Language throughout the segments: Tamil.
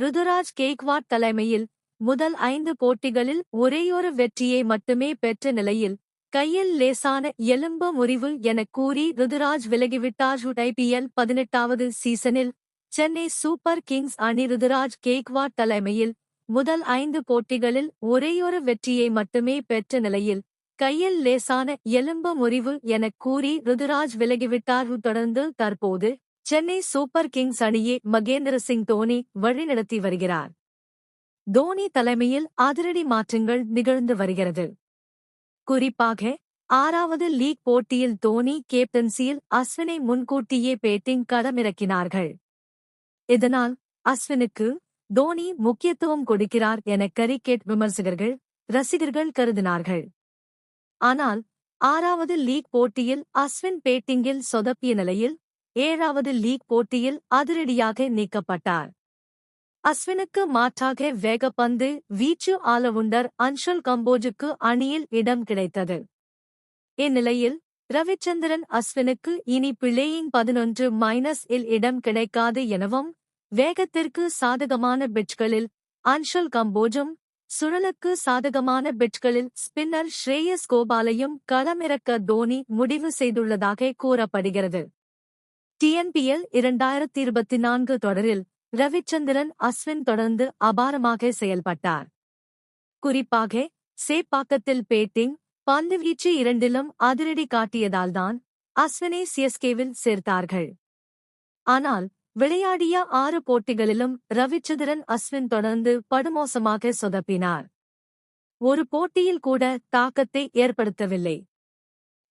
ருதுராஜ் கேக்வாட் தலைமையில் முதல் 5 போட்டிகளில் ஒரேயொரு வெற்றியை மட்டுமே பெற்ற நிலையில் கையில் லேசான எலும்பு முறிவு எனக் கூறி ருதுராஜ் விலகிவிட்டார். IPL 18வது சீசனில் சென்னை சூப்பர் கிங்ஸ் அணி ருதுராஜ் கேக்வாட் தலைமையில் முதல் 5 போட்டிகளில் ஒரேயொரு வெற்றியை மட்டுமே பெற்ற நிலையில் கையில் லேசான எலும்பு முறிவு எனக் கூறி ருதுராஜ் விலகிவிட்டார். தொடர்ந்து தற்போது சென்னை சூப்பர் கிங்ஸ் அணியை மகேந்திர சிங் தோனி வழிநடத்தி வருகிறார். தோனி தலைமையில் அதிரடி மாற்றங்கள் நிகழ்ந்து வருகிறது. குறிப்பாக 6வது லீக் போட்டியில் தோனி கேப்டன்சியில் அஸ்வினை முன்கூட்டியே பேட்டிங் களமிறக்கினார்கள். இதனால் அஸ்வினுக்கு தோனி முக்கியத்துவம் கொடுக்கிறார் என கிரிக்கெட் விமர்சகர்கள் ரசிகர்கள் கருதினார்கள். ஆனால் 6வது லீக் போட்டியில் அஸ்வின் பேட்டிங்கில் சொதப்பிய நிலையில் 7வது லீக் போட்டியில் அதிரடியாக நீக்கப்பட்டார். அஸ்வினுக்கு மாற்றாக வேகப்பந்து வீச்சு ஆலவுண்டர் அன்ஷுல் கம்போஜுக்கு அணியில் இடம் கிடைத்தது. இந்நிலையில் ரவிச்சந்திரன் அஸ்வினுக்கு இனி பிளேயிங் 11-இல் இடம் கிடைக்காது எனவும் வேகத்திற்கு சாதகமான பிட்ச்களில் அன்ஷுல் கம்போஜும் சுழலுக்கு சாதகமான பிட்ச்களில் ஸ்பின்னர் ஸ்ரேயஸ் கோபாலையும் களமிறக்க தோனி முடிவு செய்துள்ளதாக கூறப்படுகிறது. TNPL 2024 தொடரில் ரவிச்சந்திரன் அஸ்வின் தொடர்ந்து அபாரமாக செயல்பட்டார். குறிப்பாக சேப்பாக்கத்தில் பேட்டிங் பந்துவீச்சு இரண்டிலும் அதிரடி காட்டியதால்தான் அஸ்வினை CSKவில் சேர்த்தார்கள். ஆனால் விளையாடிய 6 போட்டிகளிலும் ரவிச்சந்திரன் அஸ்வின் தொடர்ந்து படுமோசமாக சொதப்பினார். ஒரு போட்டியில் கூட தாக்கத்தை ஏற்படுத்தவில்லை.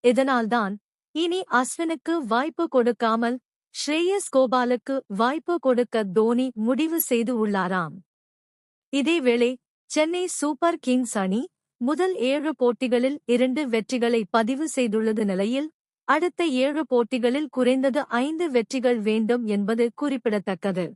இதனால்தான் இனி அஸ்வினுக்கு வாய்ப்பு கொடுக்காமல் ஸ்ரேயஸ் கோபாலுக்கு வாய்ப்பு கொடுக்க தோனி முடிவு செய்து உள்ளாராம். இதேவேளை சென்னை சூப்பர் கிங்ஸ் அணி முதல் 7 போட்டிகளில் 2 வெற்றிகளை பதிவு செய்துள்ளது நிலையில் அடுத்த 7 போட்டிகளில் குறைந்தது 5 வெற்றிகள் வேண்டும் என்பது குறிப்பிடத்தக்கது.